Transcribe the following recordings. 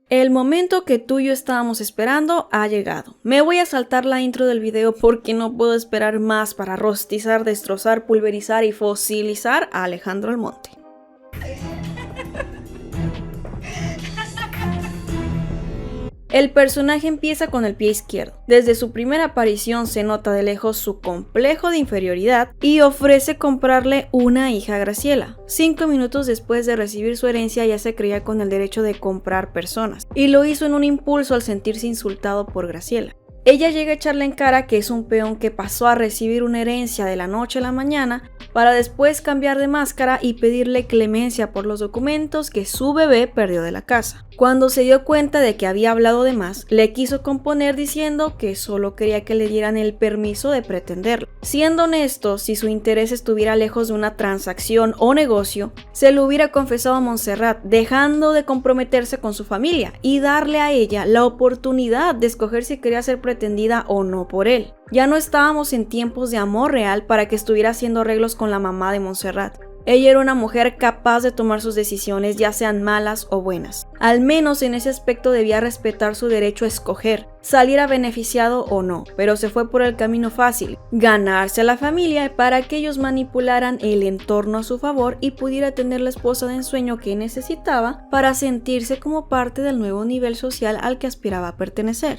El momento que tú y yo estábamos esperando ha llegado. Me voy a saltar la intro del video porque no puedo esperar más para rostizar, destrozar, pulverizar y fosilizar a Alejandro Almonte. El personaje empieza con el pie izquierdo. Desde su primera aparición se nota de lejos su complejo de inferioridad y ofrece comprarle una hija a Graciela. 5 minutos después de recibir su herencia ya se creía con el derecho de comprar personas y lo hizo en un impulso al sentirse insultado por Graciela. Ella llega a echarle en cara que es un peón que pasó a recibir una herencia de la noche a la mañana para después cambiar de máscara y pedirle clemencia por los documentos que su bebé perdió de la casa. Cuando se dio cuenta de que había hablado de más, le quiso componer diciendo que solo quería que le dieran el permiso de pretenderlo. Siendo honesto, si su interés estuviera lejos de una transacción o negocio, se lo hubiera confesado a Montserrat, dejando de comprometerse con su familia y darle a ella la oportunidad de escoger si quería ser pretendida o no por él. Ya no estábamos en tiempos de amor real para que estuviera haciendo arreglos con la mamá de Montserrat. Ella era una mujer capaz de tomar sus decisiones, ya sean malas o buenas. Al menos en ese aspecto debía respetar su derecho a escoger, saliera beneficiado o no, pero se fue por el camino fácil, ganarse a la familia para que ellos manipularan el entorno a su favor y pudiera tener la esposa de ensueño que necesitaba para sentirse como parte del nuevo nivel social al que aspiraba a pertenecer.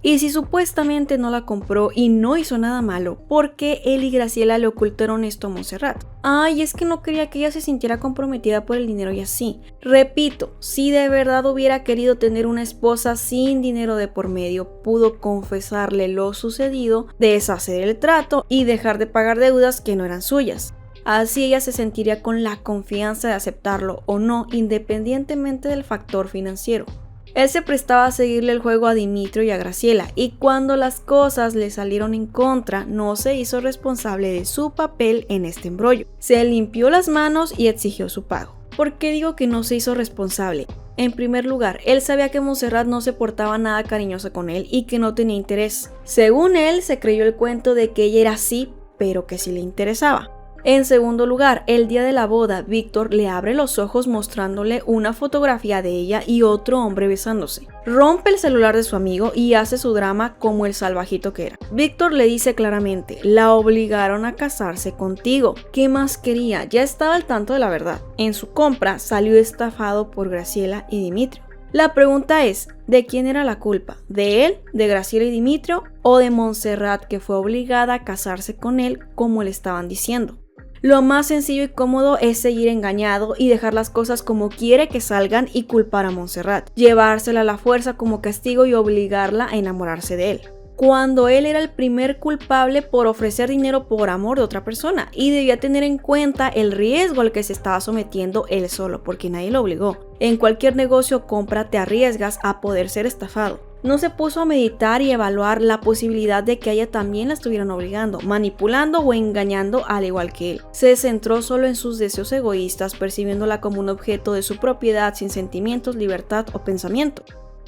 Y si supuestamente no la compró y no hizo nada malo, ¿por qué él y Graciela le ocultaron esto a Montserrat? Ay, es que no quería que ella se sintiera comprometida por el dinero y así. Repito, si de verdad hubiera querido tener una esposa sin dinero de por medio, pudo confesarle lo sucedido, deshacer el trato y dejar de pagar deudas que no eran suyas. Así ella se sentiría con la confianza de aceptarlo o no, independientemente del factor financiero. Él se prestaba a seguirle el juego a Dimitrio y a Graciela, y cuando las cosas le salieron en contra, no se hizo responsable de su papel en este embrollo. Se limpió las manos y exigió su pago. ¿Por qué digo que no se hizo responsable? En primer lugar, él sabía que Montserrat no se portaba nada cariñosa con él y que no tenía interés. Según él, se creyó el cuento de que ella era así, pero que sí le interesaba. En segundo lugar, el día de la boda, Víctor le abre los ojos mostrándole una fotografía de ella y otro hombre besándose. Rompe el celular de su amigo y hace su drama como el salvajito que era. Víctor le dice claramente, la obligaron a casarse contigo. ¿Qué más quería? Ya estaba al tanto de la verdad. En su compra salió estafado por Graciela y Dimitrio. La pregunta es, ¿de quién era la culpa? ¿De él, de Graciela y Dimitrio o de Montserrat que fue obligada a casarse con él como le estaban diciendo? Lo más sencillo y cómodo es seguir engañado y dejar las cosas como quiere que salgan y culpar a Montserrat, llevársela a la fuerza como castigo y obligarla a enamorarse de él, cuando él era el primer culpable por ofrecer dinero por amor de otra persona y debía tener en cuenta el riesgo al que se estaba sometiendo él solo, porque nadie lo obligó. En cualquier negocio o compra te arriesgas a poder ser estafado. No se puso a meditar y evaluar la posibilidad de que a ella también la estuvieran obligando, manipulando o engañando al igual que él. Se centró solo en sus deseos egoístas, percibiéndola como un objeto de su propiedad sin sentimientos, libertad o pensamiento.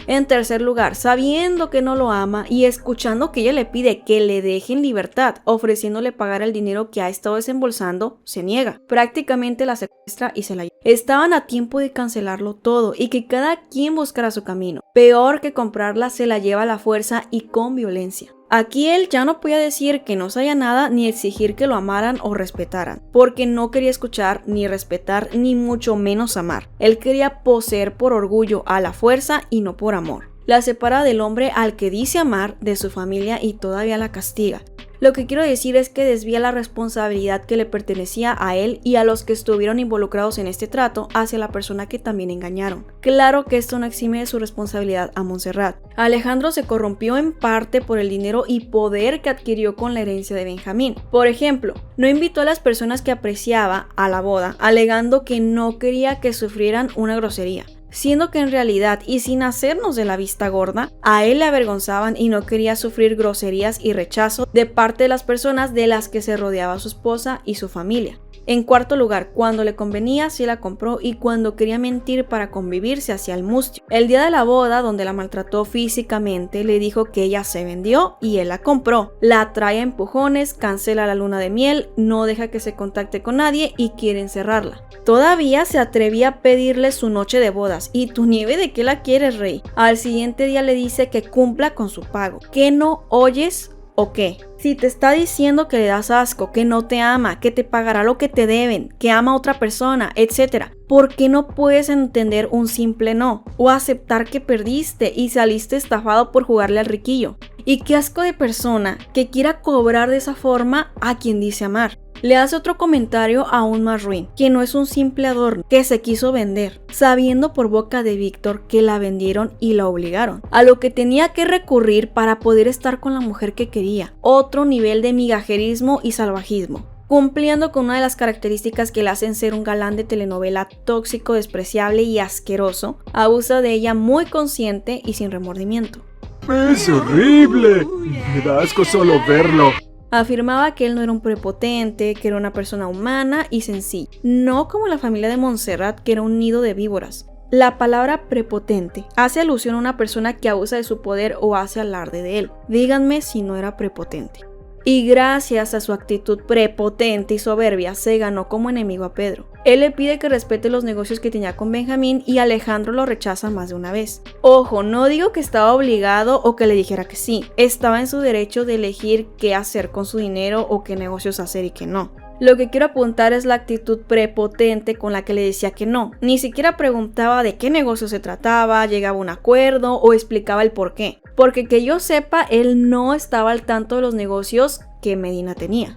En tercer lugar, sabiendo que no lo ama y escuchando que ella le pide que le deje en libertad, ofreciéndole pagar el dinero que ha estado desembolsando, se niega. Prácticamente la secuestra y se la lleva. Estaban a tiempo de cancelarlo todo y que cada quien buscara su camino. Peor que comprarla, se la lleva a la fuerza y con violencia. Aquí él ya no podía decir que no sabía nada ni exigir que lo amaran o respetaran, porque no quería escuchar ni respetar ni mucho menos amar. Él quería poseer por orgullo a la fuerza y no por amor. La separa del hombre al que dice amar, de su familia y todavía la castiga. Lo que quiero decir es que desvía la responsabilidad que le pertenecía a él y a los que estuvieron involucrados en este trato hacia la persona que también engañaron. Claro que esto no exime de su responsabilidad a Montserrat. Alejandro se corrompió en parte por el dinero y poder que adquirió con la herencia de Benjamín. Por ejemplo, no invitó a las personas que apreciaba a la boda, alegando que no quería que sufrieran una grosería. Siendo que en realidad, y sin hacernos de la vista gorda, a él le avergonzaban y no quería sufrir groserías y rechazo de parte de las personas de las que se rodeaba su esposa y su familia. En cuarto lugar, cuando le convenía sí la compró y cuando quería mentir para convivir se hacía el mustio. El día de la boda, donde la maltrató físicamente, le dijo que ella se vendió y él la compró. La trae a empujones, cancela la luna de miel, no deja que se contacte con nadie y quiere encerrarla. Todavía se atrevía a pedirle su noche de bodas. ¿Y tu nieve de qué la quieres, rey? Al siguiente día le dice que cumpla con su pago. ¿Qué no oyes o qué? Si te está diciendo que le das asco, que no te ama, que te pagará lo que te deben, que ama a otra persona, etc., ¿por qué no puedes entender un simple no? O aceptar que perdiste y saliste estafado por jugarle al riquillo. Y qué asco de persona que quiera cobrar de esa forma a quien dice amar. Le hace otro comentario aún más ruin, que no es un simple adorno, que se quiso vender, sabiendo por boca de Víctor que la vendieron y la obligaron, a lo que tenía que recurrir para poder estar con la mujer que quería. Otro nivel de migajerismo y salvajismo, cumpliendo con una de las características que le hacen ser un galán de telenovela tóxico, despreciable y asqueroso. Abusa de ella muy consciente y sin remordimiento. ¡Es horrible! Me da asco solo verlo. Afirmaba que él no era un prepotente, que era una persona humana y sencilla, no como la familia de Montserrat, que era un nido de víboras. La palabra prepotente hace alusión a una persona que abusa de su poder o hace alarde de él. Díganme si no era prepotente. Y gracias a su actitud prepotente y soberbia se ganó como enemigo a Pedro. Él le pide que respete los negocios que tenía con Benjamín y Alejandro lo rechaza más de una vez. Ojo, no digo que estaba obligado o que le dijera que sí, estaba en su derecho de elegir qué hacer con su dinero o qué negocios hacer y qué no. Lo que quiero apuntar es la actitud prepotente con la que le decía que no. Ni siquiera preguntaba de qué negocio se trataba, llegaba a un acuerdo o explicaba el por qué. Porque que yo sepa, él no estaba al tanto de los negocios que Medina tenía.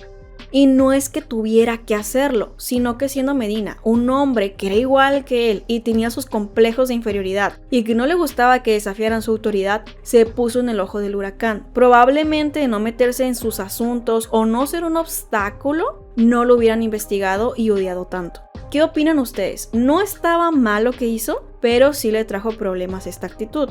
Y no es que tuviera que hacerlo, sino que siendo Medina un hombre que era igual que él y tenía sus complejos de inferioridad y que no le gustaba que desafiaran su autoridad, se puso en el ojo del huracán. Probablemente de no meterse en sus asuntos o no ser un obstáculo, no lo hubieran investigado y odiado tanto. ¿Qué opinan ustedes? No estaba mal lo que hizo, pero sí le trajo problemas esta actitud.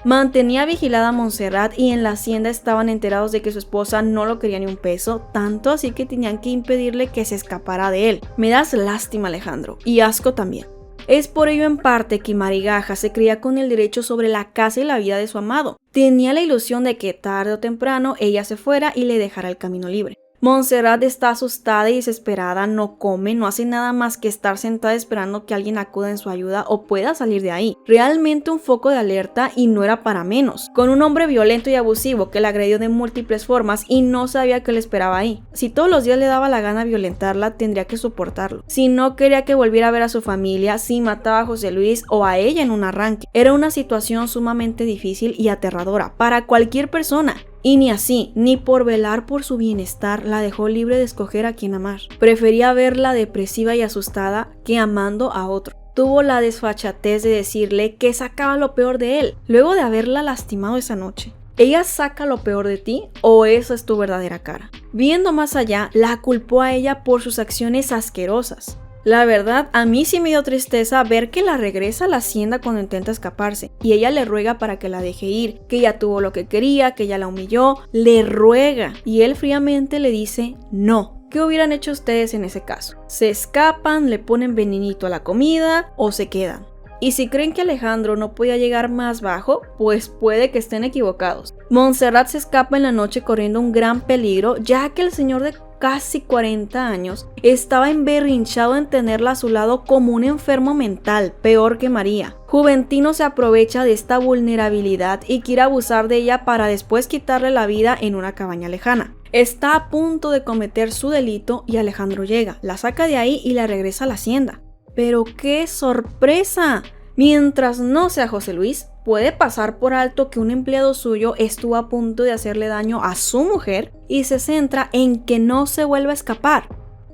Mantenía vigilada a Montserrat y en la hacienda estaban enterados de que su esposa no lo quería ni un peso, tanto así que tenían que impedirle que se escapara de él. Me das lástima, Alejandro, y asco también. Es por ello en parte que Marigaja se creía con el derecho sobre la casa y la vida de su amado. Tenía la ilusión de que tarde o temprano ella se fuera y le dejara el camino libre. Montserrat está asustada y desesperada, no come, no hace nada más que estar sentada esperando que alguien acuda en su ayuda o pueda salir de ahí. Realmente un foco de alerta y no era para menos, con un hombre violento y abusivo que la agredió de múltiples formas y no sabía qué le esperaba ahí. Si todos los días le daba la gana violentarla, tendría que soportarlo. Si no quería que volviera a ver a su familia, si mataba a José Luis o a ella en un arranque. Era una situación sumamente difícil y aterradora para cualquier persona. Y ni así, ni por velar por su bienestar, la dejó libre de escoger a quién amar. Prefería verla depresiva y asustada que amando a otro. Tuvo la desfachatez de decirle que sacaba lo peor de él, luego de haberla lastimado esa noche. ¿Ella saca lo peor de ti o esa es tu verdadera cara? Viendo más allá, la culpó a ella por sus acciones asquerosas. La verdad, a mí sí me dio tristeza ver que la regresa a la hacienda cuando intenta escaparse y ella le ruega para que la deje ir, que ella tuvo lo que quería, que ella la humilló, le ruega y él fríamente le dice no. ¿Qué hubieran hecho ustedes en ese caso? ¿Se escapan, le ponen venenito a la comida o se quedan? Y si creen que Alejandro no podía llegar más bajo, pues puede que estén equivocados. Montserrat se escapa en la noche corriendo un gran peligro, ya que el señor de casi 40 años estaba emberrinchado en tenerla a su lado como un enfermo mental, peor que María. Juventino se aprovecha de esta vulnerabilidad y quiere abusar de ella para después quitarle la vida en una cabaña lejana. Está a punto de cometer su delito y Alejandro llega, la saca de ahí y la regresa a la hacienda. ¡Pero qué sorpresa! Mientras no sea José Luis, puede pasar por alto que un empleado suyo estuvo a punto de hacerle daño a su mujer y se centra en que no se vuelva a escapar.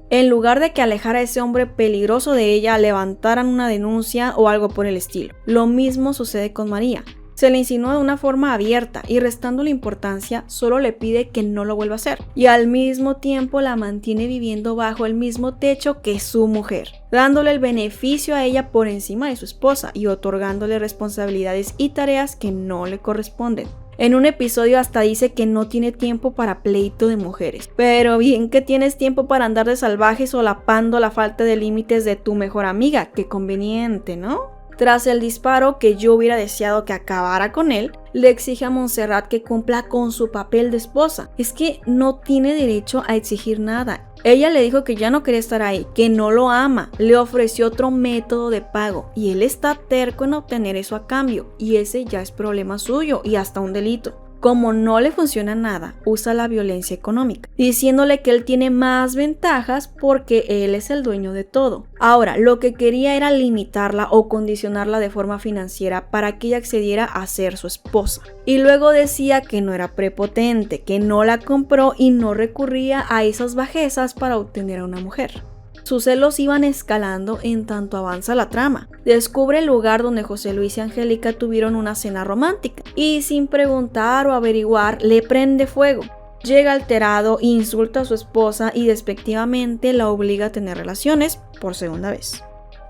En lugar de que alejara a ese hombre peligroso de ella, levantaran una denuncia o algo por el estilo. Lo mismo sucede con María. Se le insinúa de una forma abierta y restándole importancia, solo le pide que no lo vuelva a hacer. Y al mismo tiempo la mantiene viviendo bajo el mismo techo que su mujer, dándole el beneficio a ella por encima de su esposa y otorgándole responsabilidades y tareas que no le corresponden. En un episodio hasta dice que no tiene tiempo para pleito de mujeres. Pero bien que tienes tiempo para andar de salvaje solapando la falta de límites de tu mejor amiga. Qué conveniente, ¿no? Tras el disparo, que yo hubiera deseado que acabara con él, le exige a Montserrat que cumpla con su papel de esposa. Es que no tiene derecho a exigir nada. Ella le dijo que ya no quería estar ahí, que no lo ama, le ofreció otro método de pago y él está terco en obtener eso a cambio, y ese ya es problema suyo y hasta un delito. Como no le funciona nada, usa la violencia económica, diciéndole que él tiene más ventajas porque él es el dueño de todo. Ahora, lo que quería era limitarla o condicionarla de forma financiera para que ella accediera a ser su esposa. Y luego decía que no era prepotente, que no la compró y no recurría a esas bajezas para obtener a una mujer. Sus celos iban escalando en tanto avanza la trama. Descubre el lugar donde José Luis y Angélica tuvieron una cena romántica y sin preguntar o averiguar le prende fuego. Llega alterado, insulta a su esposa y despectivamente la obliga a tener relaciones por segunda vez.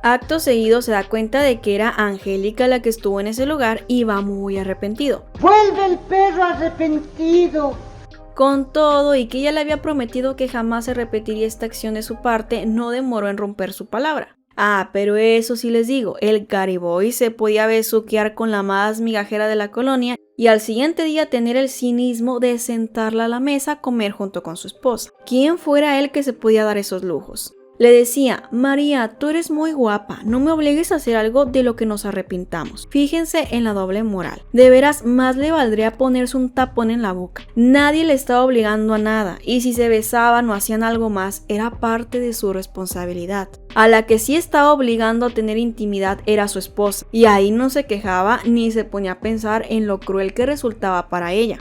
Acto seguido se da cuenta de que era Angélica la que estuvo en ese lugar y va muy arrepentido. ¡Vuelve el perro arrepentido! Con todo y que ella le había prometido que jamás se repetiría esta acción de su parte, no demoró en romper su palabra. Pero eso sí les digo, el Gariboy se podía besuquear con la más migajera de la colonia y al siguiente día tener el cinismo de sentarla a la mesa a comer junto con su esposa. ¿Quién fuera él que se podía dar esos lujos? Le decía, María, tú eres muy guapa, no me obligues a hacer algo de lo que nos arrepintamos. Fíjense en la doble moral. De veras, más le valdría ponerse un tapón en la boca. Nadie le estaba obligando a nada, y si se besaban o hacían algo más, era parte de su responsabilidad. A la que sí estaba obligando a tener intimidad era su esposa, y ahí no se quejaba ni se ponía a pensar en lo cruel que resultaba para ella.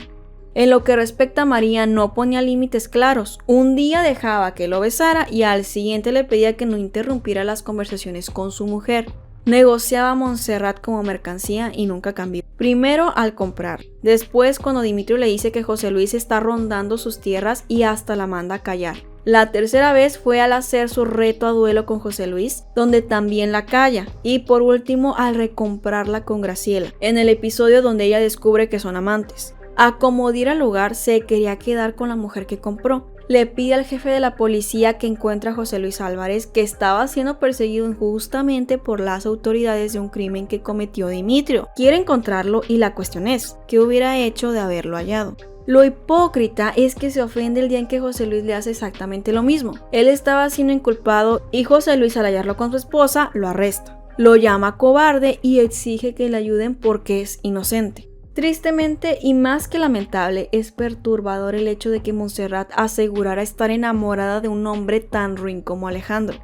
En lo que respecta a María, no ponía límites claros. Un día dejaba que lo besara y al siguiente le pedía que no interrumpiera las conversaciones con su mujer. Negociaba a Montserrat como mercancía y nunca cambió. Primero al comprar, después cuando Dimitrio le dice que José Luis está rondando sus tierras y hasta la manda a callar. La tercera vez fue al hacer su reto a duelo con José Luis, donde también la calla. Y por último al recomprarla con Graciela, en el episodio donde ella descubre que son amantes. A como diera lugar, se quería quedar con la mujer que compró. Le pide al jefe de la policía que encuentre a José Luis Álvarez, que estaba siendo perseguido injustamente por las autoridades de un crimen que cometió Dimitrio. Quiere encontrarlo y la cuestión es, ¿qué hubiera hecho de haberlo hallado? Lo hipócrita es que se ofende el día en que José Luis le hace exactamente lo mismo. Él estaba siendo inculpado y José Luis, al hallarlo con su esposa, lo arresta. Lo llama cobarde y exige que le ayuden porque es inocente. Tristemente y más que lamentable, es perturbador el hecho de que Montserrat asegurara estar enamorada de un hombre tan ruin como Alejandro.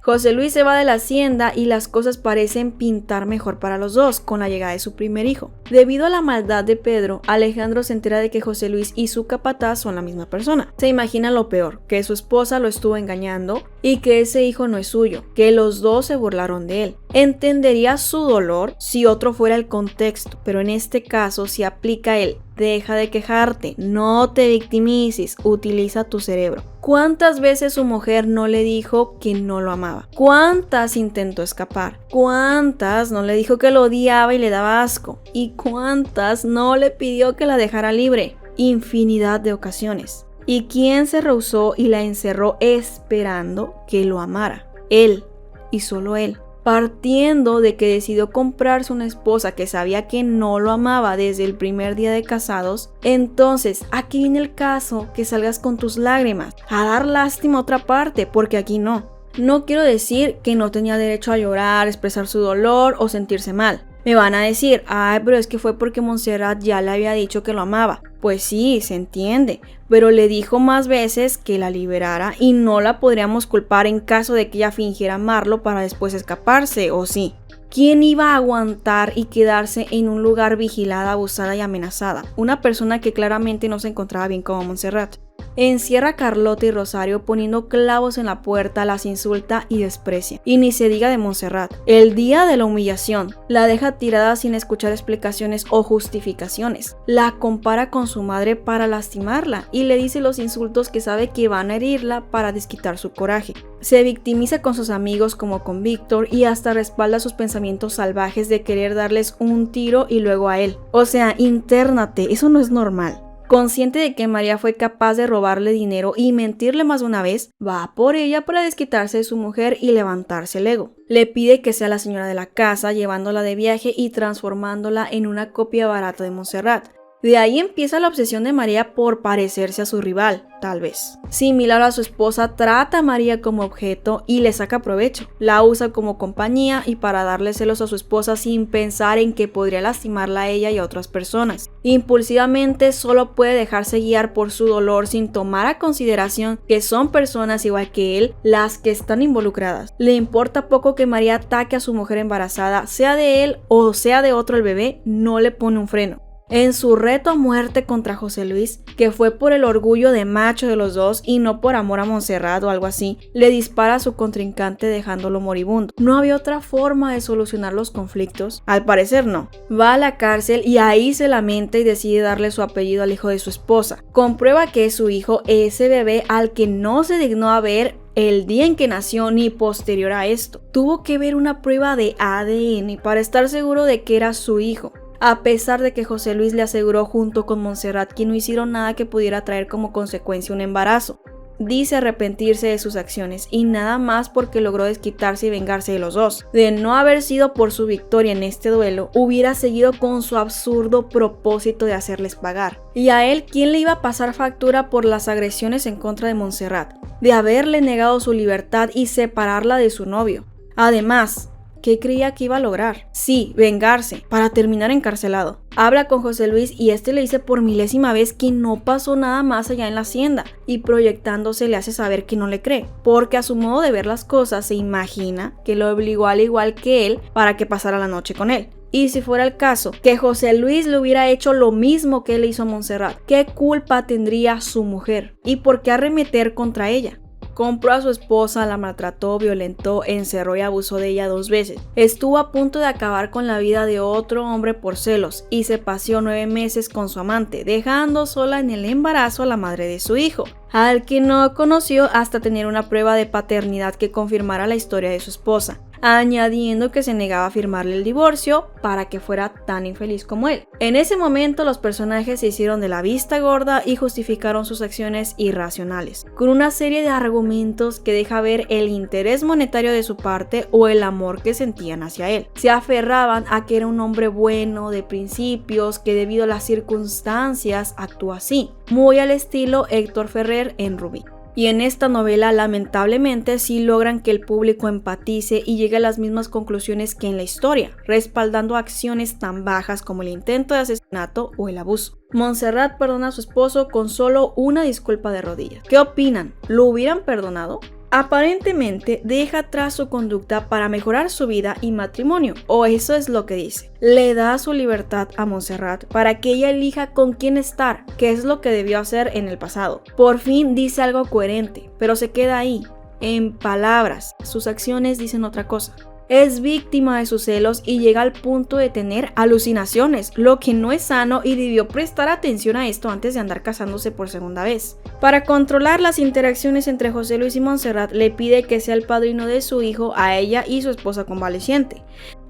José Luis se va de la hacienda y las cosas parecen pintar mejor para los dos con la llegada de su primer hijo. Debido a la maldad de Pedro, Alejandro se entera de que José Luis y su capataz son la misma persona. Se imagina lo peor, que su esposa lo estuvo engañando y que ese hijo no es suyo, que los dos se burlaron de él. Entendería su dolor si otro fuera el contexto, pero en este caso se aplica el deja de quejarte, no te victimices, utiliza tu cerebro. ¿Cuántas veces su mujer no le dijo que no lo amaba? ¿Cuántas intentó escapar? ¿Cuántas no le dijo que lo odiaba y le daba asco? ¿Y cuántas no le pidió que la dejara libre? Infinidad de ocasiones. ¿Y quién se rehusó y la encerró esperando que lo amara? Él, y solo él. Partiendo de que decidió comprarse una esposa que sabía que no lo amaba desde el primer día de casados, entonces aquí viene el caso que salgas con tus lágrimas, a dar lástima a otra parte, porque aquí no. No quiero decir que no tenía derecho a llorar, expresar su dolor o sentirse mal. Me van a decir, pero es que fue porque Montserrat ya le había dicho que lo amaba. Pues sí, se entiende, pero le dijo más veces que la liberara y no la podríamos culpar en caso de que ella fingiera amarlo para después escaparse, ¿o sí? ¿Quién iba a aguantar y quedarse en un lugar vigilada, abusada y amenazada? Una persona que claramente no se encontraba bien como Montserrat. Encierra a Carlota y Rosario poniendo clavos en la puerta, las insulta y desprecia. Y ni se diga de Montserrat. El día de la humillación, la deja tirada sin escuchar explicaciones o justificaciones. La compara con su madre para lastimarla y le dice los insultos que sabe que van a herirla para desquitar su coraje. Se victimiza con sus amigos como con Víctor y hasta respalda sus pensamientos salvajes de querer darles un tiro y luego a él. O sea, intérnate, eso no es normal. Consciente de que María fue capaz de robarle dinero y mentirle más de una vez, va por ella para desquitarse de su mujer y levantarse el ego. Le pide que sea la señora de la casa, llevándola de viaje y transformándola en una copia barata de Montserrat. De ahí empieza la obsesión de María por parecerse a su rival, tal vez. Similar a su esposa, trata a María como objeto y le saca provecho. La usa como compañía y para darle celos a su esposa sin pensar en que podría lastimarla a ella y a otras personas. Impulsivamente solo puede dejarse guiar por su dolor sin tomar a consideración que son personas igual que él las que están involucradas. Le importa poco que María ataque a su mujer embarazada, sea de él o sea de otro el bebé, no le pone un freno. En su reto a muerte contra José Luis, que fue por el orgullo de macho de los dos y no por amor a Montserrat o algo así, le dispara a su contrincante dejándolo moribundo. ¿No había otra forma de solucionar los conflictos? Al parecer no. Va a la cárcel y ahí se lamenta y decide darle su apellido al hijo de su esposa. Comprueba que es su hijo, ese bebé al que no se dignó a ver el día en que nació ni posterior a esto. Tuvo que ver una prueba de ADN para estar seguro de que era su hijo. A pesar de que José Luis le aseguró junto con Montserrat que no hicieron nada que pudiera traer como consecuencia un embarazo. Dice arrepentirse de sus acciones y nada más porque logró desquitarse y vengarse de los dos. De no haber sido por su victoria en este duelo, hubiera seguido con su absurdo propósito de hacerles pagar. Y a él, ¿quién le iba a pasar factura por las agresiones en contra de Montserrat? De haberle negado su libertad y separarla de su novio. Además, ¿qué creía que iba a lograr? Sí, vengarse, para terminar encarcelado. Habla con José Luis y este le dice por milésima vez que no pasó nada más allá en la hacienda y proyectándose le hace saber que no le cree, porque a su modo de ver las cosas se imagina que lo obligó al igual que él para que pasara la noche con él. Y si fuera el caso, que José Luis le hubiera hecho lo mismo que él le hizo a Montserrat, ¿qué culpa tendría su mujer? ¿Y por qué arremeter contra ella? Compró a su esposa, la maltrató, violentó, encerró y abusó de ella 2 veces. Estuvo a punto de acabar con la vida de otro hombre por celos y se paseó 9 meses con su amante, dejando sola en el embarazo a la madre de su hijo, al que no conoció hasta tener una prueba de paternidad que confirmara la historia de su esposa, añadiendo que se negaba a firmarle el divorcio para que fuera tan infeliz como él. En ese momento los personajes se hicieron de la vista gorda y justificaron sus acciones irracionales, con una serie de argumentos que deja ver el interés monetario de su parte o el amor que sentían hacia él. Se aferraban a que era un hombre bueno, de principios, que debido a las circunstancias actuó así, muy al estilo Héctor Ferrer en Rubí. Y en esta novela lamentablemente sí logran que el público empatice y llegue a las mismas conclusiones que en la historia, respaldando acciones tan bajas como el intento de asesinato o el abuso. Montserrat perdona a su esposo con solo una disculpa de rodillas. ¿Qué opinan? ¿Lo hubieran perdonado? Aparentemente deja atrás su conducta para mejorar su vida y matrimonio, o eso es lo que dice. Le da su libertad a Montserrat para que ella elija con quién estar, que es lo que debió hacer en el pasado. Por fin dice algo coherente, pero se queda ahí, en palabras. Sus acciones dicen otra cosa. Es víctima de sus celos y llega al punto de tener alucinaciones, lo que no es sano y debió prestar atención a esto antes de andar casándose por segunda vez. Para controlar las interacciones entre José Luis y Montserrat, le pide que sea el padrino de su hijo a ella y su esposa convaleciente.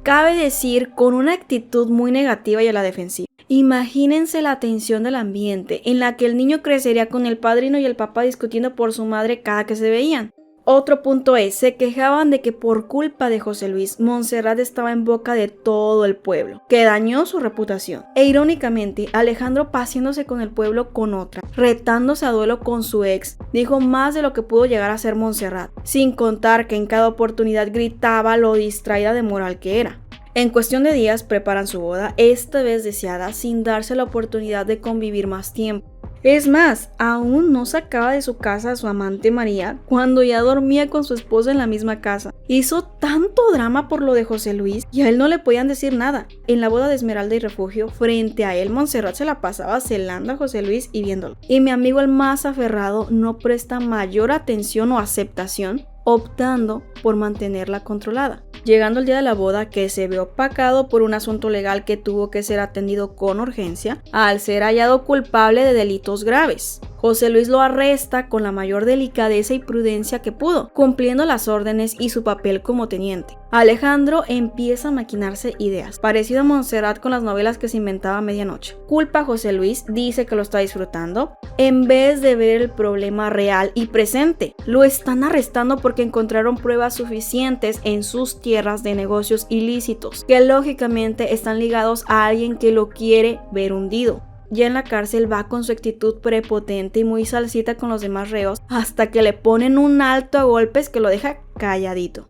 Cabe decir, con una actitud muy negativa y a la defensiva. Imagínense la tensión del ambiente en la que el niño crecería con el padrino y el papá discutiendo por su madre cada que se veían. Otro punto es, se quejaban de que por culpa de José Luis, Montserrat estaba en boca de todo el pueblo, que dañó su reputación. E irónicamente, Alejandro paseándose con el pueblo con otra, retándose a duelo con su ex, dijo más de lo que pudo llegar a ser Montserrat, sin contar que en cada oportunidad gritaba lo distraída de moral que era. En cuestión de días preparan su boda, esta vez deseada, sin darse la oportunidad de convivir más tiempo. Es más, aún no sacaba de su casa a su amante María cuando ya dormía con su esposa en la misma casa. Hizo tanto drama por lo de José Luis y a él no le podían decir nada. En la boda de Esmeralda y Refugio, frente a él, Montserrat se la pasaba celando a José Luis y viéndolo. Y mi amigo el más aferrado no presta mayor atención o aceptación, optando por mantenerla controlada. Llegando el día de la boda, que se ve opacado por un asunto legal que tuvo que ser atendido con urgencia, al ser hallado culpable de delitos graves. José Luis lo arresta con la mayor delicadeza y prudencia que pudo, cumpliendo las órdenes y su papel como teniente. Alejandro empieza a maquinarse ideas, parecido a Montserrat con las novelas que se inventaba a medianoche. Culpa a José Luis, dice que lo está disfrutando, en vez de ver el problema real y presente. Lo están arrestando porque encontraron pruebas suficientes en sus tierras de negocios ilícitos, que lógicamente están ligados a alguien que lo quiere ver hundido. Ya en la cárcel va con su actitud prepotente y muy salsita con los demás reos hasta que le ponen un alto a golpes que lo deja calladito.